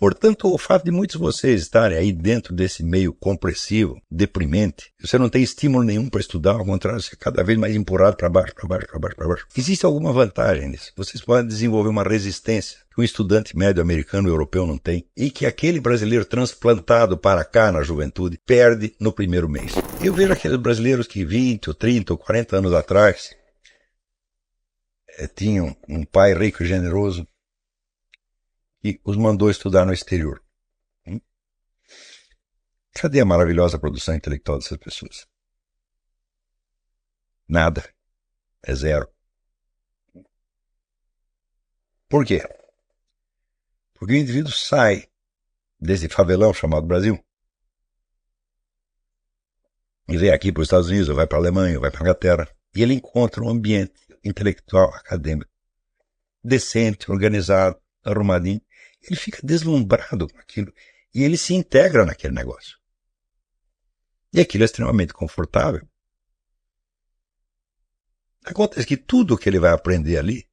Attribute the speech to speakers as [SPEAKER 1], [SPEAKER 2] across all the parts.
[SPEAKER 1] Portanto, o fato de muitos de vocês estarem aí dentro desse meio compressivo, deprimente, você não tem estímulo nenhum para estudar, ao contrário, você é cada vez mais empurrado para baixo, para baixo, para baixo, para baixo. Existe alguma vantagem nisso? Vocês podem desenvolver uma resistência que um estudante médio americano ou europeu não tem e que aquele brasileiro transplantado para cá na juventude perde no primeiro mês. Eu vejo aqueles brasileiros que 20, ou 30, ou 40 anos atrás tinham um pai rico e generoso e os mandou estudar no exterior. Cadê a maravilhosa produção intelectual dessas pessoas? Nada. É zero. Por quê? Porque o indivíduo sai desse favelão chamado Brasil e vem aqui para os Estados Unidos, ou vai para a Alemanha, ou vai para a Inglaterra, e ele encontra um ambiente intelectual, acadêmico, decente, organizado, arrumadinho. Ele fica deslumbrado com aquilo e ele se integra naquele negócio. E aquilo é extremamente confortável. Acontece que tudo que ele vai aprender ali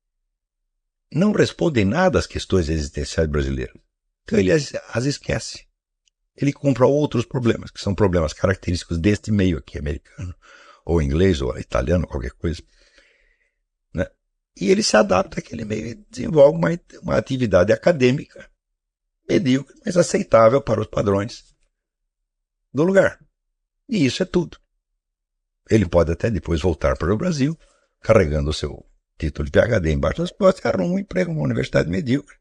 [SPEAKER 1] não responde em nada às questões existenciais brasileiras. Então ele as esquece. Ele compra outros problemas, que são problemas característicos deste meio aqui, americano, ou inglês, ou italiano, qualquer coisa. Né? E ele se adapta àquele meio e desenvolve uma atividade acadêmica medíocre, mas aceitável para os padrões do lugar. E isso é tudo. Ele pode até depois voltar para o Brasil, carregando o seu título de PhD embaixo das costas, e arruma um emprego numa universidade medíocre.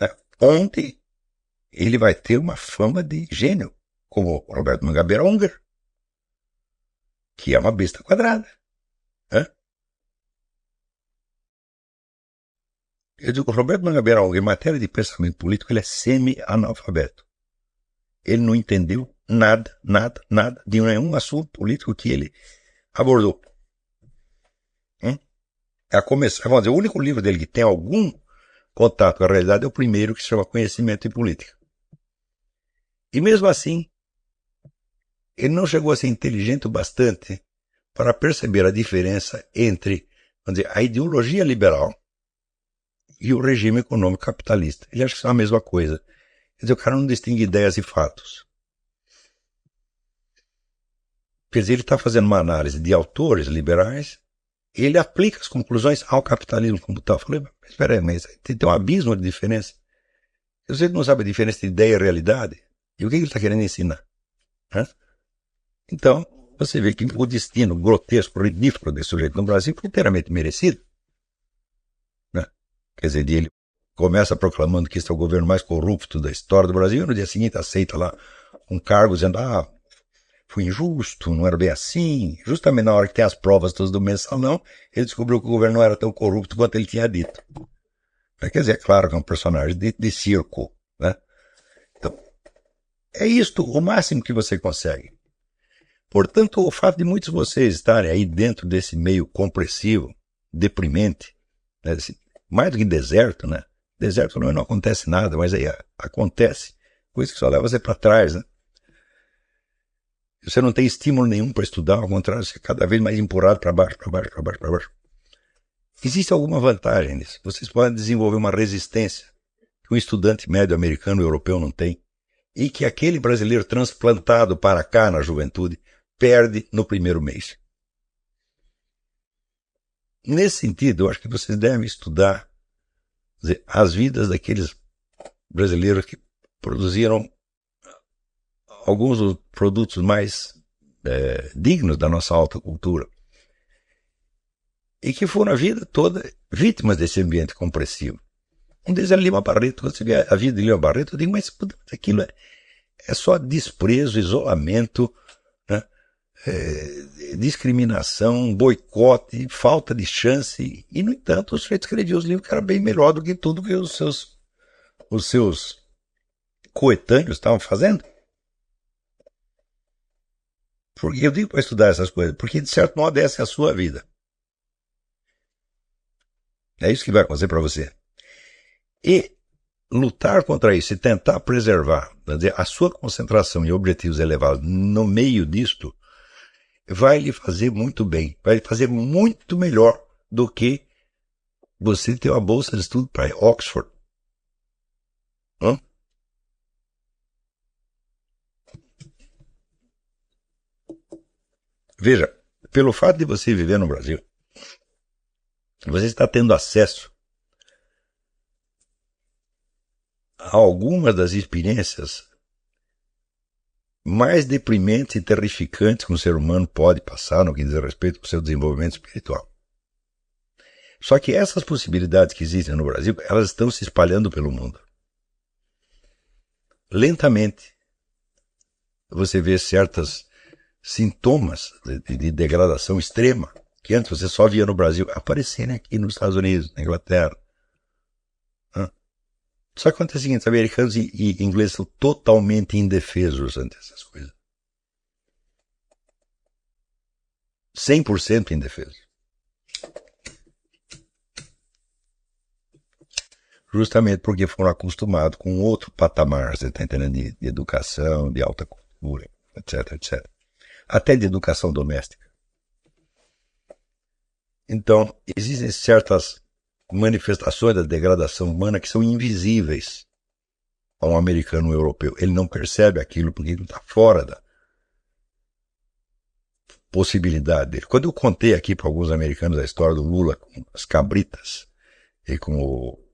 [SPEAKER 1] Né? Onde ele vai ter uma fama de gênio, como o Roberto Mangabeira Unger, que é uma besta quadrada. Né? Eu digo, o Roberto Mangabeira Unger, em matéria de pensamento político, ele é semi-analfabeto. Ele não entendeu nada de nenhum assunto político que ele abordou. A começar, vamos dizer, o único livro dele que tem algum contato com a realidade é o primeiro, que se chama Conhecimento e Política. E mesmo assim, ele não chegou a ser inteligente o bastante para perceber a diferença entre, vamos dizer, a ideologia liberal e o regime econômico capitalista. Ele acha que são a mesma coisa. Quer dizer, o cara não distingue ideias e fatos. Quer dizer, ele está fazendo uma análise de autores liberais e ele aplica as conclusões ao capitalismo como tal. Eu falei, mas espera aí, mas tem um abismo de diferença. Você não sabe a diferença de ideia e realidade? E o que ele está querendo ensinar? Hã? Então, você vê que o destino grotesco, ridículo desse sujeito no Brasil foi inteiramente merecido. Né? Quer dizer, ele começa proclamando que este é o governo mais corrupto da história do Brasil e no dia seguinte aceita lá um cargo dizendo, foi injusto, não era bem assim. Justamente na hora que tem as provas todas do mensalão, ele descobriu que o governo não era tão corrupto quanto ele tinha dito. Quer dizer, é claro que é um personagem de circo. Né? Então, é isto o máximo que você consegue. Portanto, o fato de muitos de vocês estarem aí dentro desse meio compressivo, deprimente, né, mais do que deserto, né? Deserto não acontece nada, mas aí acontece. Coisa que só leva você para trás, né? Você não tem estímulo nenhum para estudar, ao contrário, você é cada vez mais empurrado para baixo, para baixo, para baixo, para baixo. Existe alguma vantagem nisso? Vocês podem desenvolver uma resistência que um estudante médio americano ou europeu não tem e que aquele brasileiro transplantado para cá na juventude perde no primeiro mês. Nesse sentido, eu acho que vocês devem estudar as vidas daqueles brasileiros que produziram alguns dos produtos mais dignos da nossa alta cultura e que foram a vida toda vítimas desse ambiente compressivo. Um deles é Lima Barreto. Você vê a vida de Lima Barreto, eu digo, mas aquilo é só desprezo, isolamento, né? Discriminação, boicote, falta de chance. E, no entanto, o sujeito escrevia os livros que era bem melhor do que tudo que os seus coetâneos estavam fazendo. Porque eu digo para estudar essas coisas, porque de certo modo essa é a sua vida. É isso que vai acontecer para você. E lutar contra isso e tentar preservar, a sua concentração e objetivos elevados no meio disto, vai lhe fazer muito bem, vai lhe fazer muito melhor do que você ter uma bolsa de estudo para Oxford. Hã? Veja, pelo fato de você viver no Brasil, você está tendo acesso a algumas das experiências mais deprimentes e terrificantes que um ser humano pode passar no que diz respeito ao seu desenvolvimento espiritual. Só que essas possibilidades que existem no Brasil, elas estão se espalhando pelo mundo. Lentamente, você vê certos sintomas de degradação extrema que antes você só via no Brasil aparecerem aqui nos Estados Unidos, na Inglaterra. Só que acontece o seguinte, os americanos e ingleses são totalmente indefesos ante essas coisas. 100% indefesos. Justamente porque foram acostumados com outro patamar, você está entendendo, de educação, de alta cultura, etc, etc. Até de educação doméstica. Então, existem certas manifestações da degradação humana que são invisíveis a um americano europeu. Ele não percebe aquilo porque ele está fora da possibilidade dele. Quando eu contei aqui para alguns americanos a história do Lula com as cabritas e com o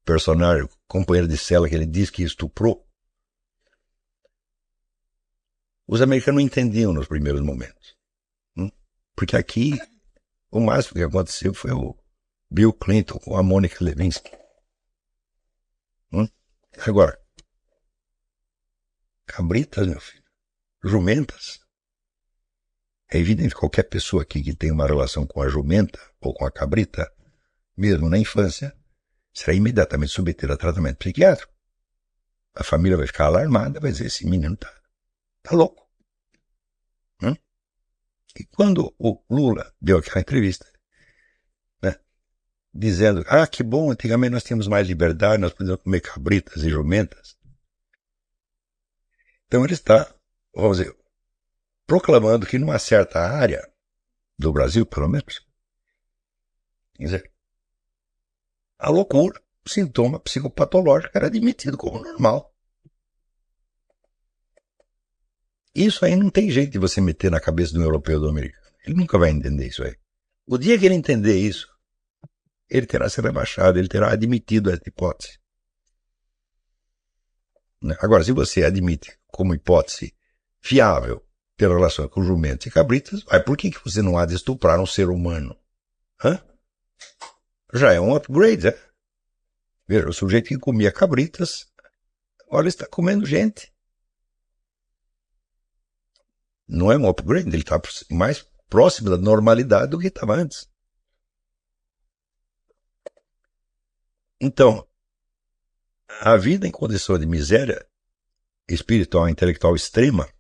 [SPEAKER 1] personagem, o companheiro de cela que ele disse que estuprou, os americanos não entendiam nos primeiros momentos. Porque aqui, o máximo que aconteceu foi o Bill Clinton com a Mônica Lewinsky. Agora, cabritas, meu filho, jumentas. É evidente que qualquer pessoa aqui que tem uma relação com a jumenta ou com a cabrita, mesmo na infância, será imediatamente submetida a tratamento psiquiátrico. A família vai ficar alarmada, vai dizer, esse menino tá louco. E quando o Lula deu aquela entrevista, né, dizendo, que bom, antigamente nós tínhamos mais liberdade, nós podíamos comer cabritas e jumentas. Então ele está, vamos dizer, proclamando que numa certa área do Brasil, pelo menos, quer dizer, a loucura, o sintoma psicopatológico era admitido como normal. Isso aí não tem jeito de você meter na cabeça de um europeu ou do americano. Ele nunca vai entender isso aí. O dia que ele entender isso, ele terá se rebaixado, ele terá admitido essa hipótese. Agora, se você admite como hipótese fiável ter relação com jumentos e cabritas, por que você não há de estuprar um ser humano? Já é um upgrade, né? Veja, o sujeito que comia cabritas, agora ele está comendo gente. Não é um upgrade, ele está mais próximo da normalidade do que estava antes. Então, a vida em condição de miséria espiritual e intelectual extrema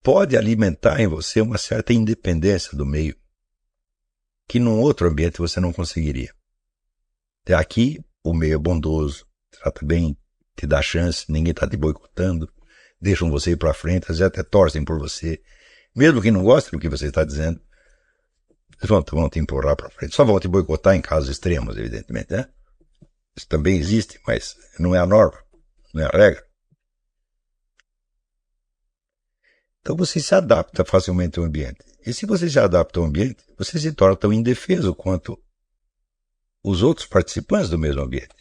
[SPEAKER 1] pode alimentar em você uma certa independência do meio que num outro ambiente você não conseguiria. Aqui, o meio é bondoso, trata bem, te dá chance, ninguém está te boicotando, deixam você ir para frente, às vezes até torcem por você. Mesmo que não gostem do que você está dizendo, eles vão te empurrar para frente. Só vão te boicotar em casos extremos, evidentemente, né? Isso também existe, mas não é a norma, não é a regra. Então você se adapta facilmente ao ambiente. E se você se adapta ao ambiente, você se torna tão indefeso quanto os outros participantes do mesmo ambiente.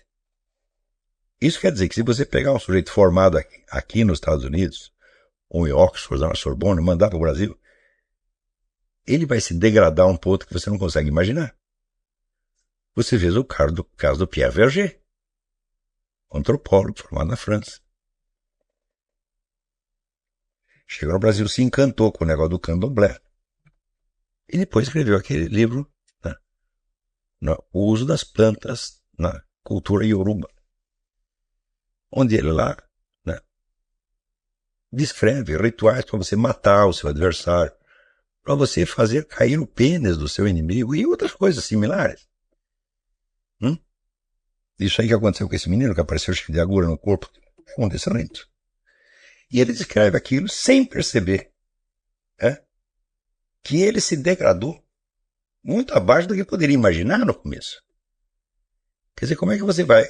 [SPEAKER 1] Isso quer dizer que se você pegar um sujeito formado aqui nos Estados Unidos, ou em Oxford, ou na Sorbonne, e mandar para o Brasil, ele vai se degradar a um ponto que você não consegue imaginar. Você vê o caso do Pierre Verger, antropólogo formado na França. Chegou no Brasil, se encantou com o negócio do candomblé. E depois escreveu aquele livro, O Uso das Plantas na Cultura Yoruba, onde ele lá descreve rituais para você matar o seu adversário, para você fazer cair o pênis do seu inimigo e outras coisas similares. Isso aí que aconteceu com esse menino que apareceu cheio de agulha no corpo, aconteceu isso. E ele descreve aquilo sem perceber que ele se degradou muito abaixo do que poderia imaginar no começo. Quer dizer, como é que você vai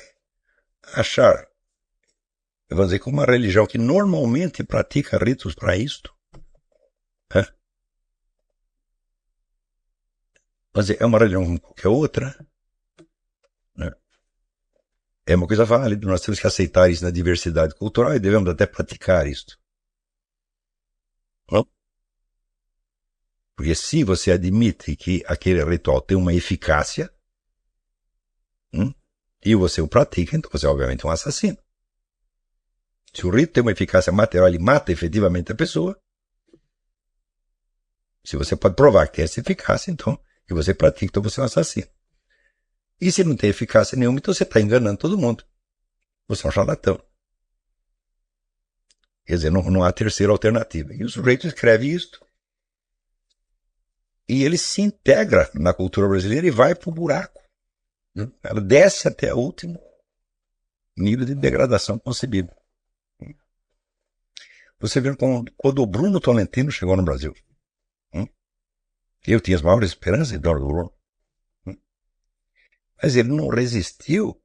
[SPEAKER 1] achar, vamos dizer, como uma religião que normalmente pratica ritos para isto, vamos dizer, é uma religião como qualquer outra, né? É uma coisa válida, nós temos que aceitar isso na diversidade cultural e devemos até praticar isso. Não? Porque se você admite que aquele ritual tem uma eficácia, e você o pratica, então você é obviamente um assassino. Se o rito tem uma eficácia material, ele mata efetivamente a pessoa. Se você pode provar que tem essa eficácia, então, e você pratica, então você é um assassino. E se não tem eficácia nenhuma, então você está enganando todo mundo. Você é um charlatão. Quer dizer, não há terceira alternativa. E o sujeito escreve isto. E ele se integra na cultura brasileira e vai para o buraco. Ela desce até o último nível de degradação concebível. Você vê quando o Bruno Tolentino chegou no Brasil. Eu tinha as maiores esperanças em torno do Bruno. Mas ele não resistiu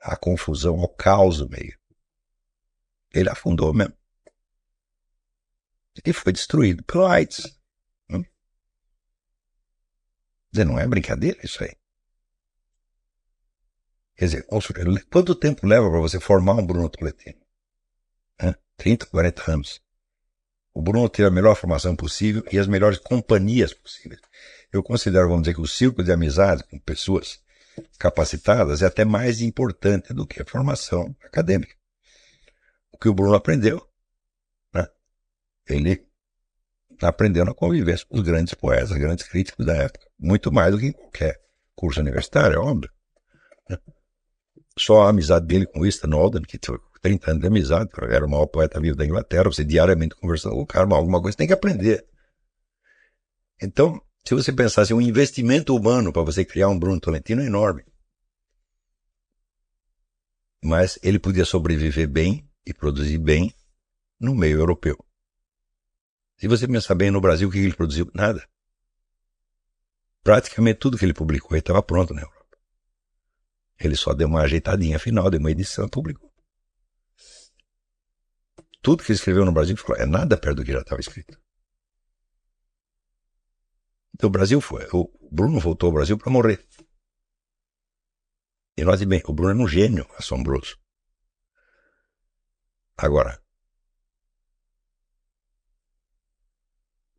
[SPEAKER 1] à confusão, ao caos do meio. Ele afundou mesmo. E foi destruído pelo AIDS. Não é brincadeira isso aí. Quer dizer, quanto tempo leva para você formar um Bruno Tolentino? 30, 40 anos. O Bruno teve a melhor formação possível e as melhores companhias possíveis. Eu considero, vamos dizer, que o círculo de amizade com pessoas capacitadas é até mais importante do que a formação acadêmica. O que o Bruno aprendeu, né? Ele aprendeu na convivência com os grandes poetas, grandes críticos da época. Muito mais do que em qualquer curso universitário, é óbvio. Só a amizade dele com Winston Alden, que teve 30 anos de amizade, era o maior poeta vivo da Inglaterra, você diariamente conversando com o cara, mas alguma coisa tem que aprender. Então, se você pensasse um investimento humano para você criar um Bruno Tolentino é enorme. Mas ele podia sobreviver bem e produzir bem no meio europeu. Se você pensar bem no Brasil, o que ele produziu? Nada. Praticamente tudo que ele publicou estava pronto na Europa. Ele só deu uma ajeitadinha final, deu uma edição e publicou. Tudo que ele escreveu no Brasil é nada perto do que já estava escrito. Então o Bruno voltou ao Brasil para morrer. E note bem, o Bruno é um gênio assombroso. Agora,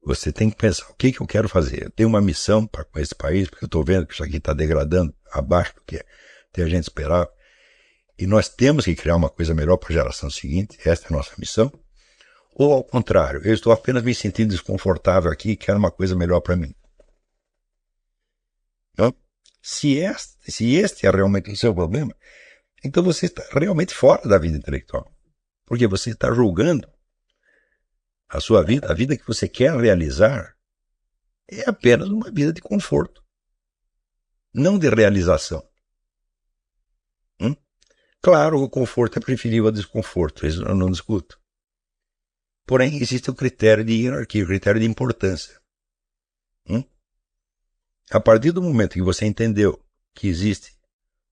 [SPEAKER 1] você tem que pensar, o que eu quero fazer? Eu tenho uma missão para com esse país, porque eu estou vendo que isso aqui está degradando abaixo do que a gente esperava. E nós temos que criar uma coisa melhor para a geração seguinte, esta é a nossa missão. Ou ao contrário, eu estou apenas me sentindo desconfortável aqui e quero uma coisa melhor para mim. Então, se este é realmente o seu problema, então você está realmente fora da vida intelectual. Porque você está julgando a sua vida, a vida que você quer realizar, é apenas uma vida de conforto, não de realização. Claro, o conforto é preferível ao desconforto, isso eu não discuto. Porém, existe o critério de hierarquia, o critério de importância. A partir do momento que você entendeu que existe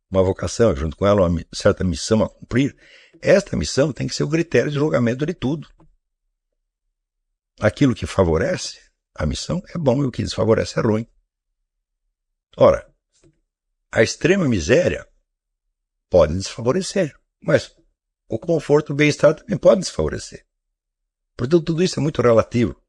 [SPEAKER 1] uma vocação, junto com ela uma certa missão a cumprir, esta missão tem que ser o critério de julgamento de tudo. Aquilo que favorece a missão é bom e o que desfavorece é ruim. Ora, a extrema miséria pode desfavorecer, mas o conforto e o bem-estar também pode desfavorecer. Portanto, tudo isso é muito relativo.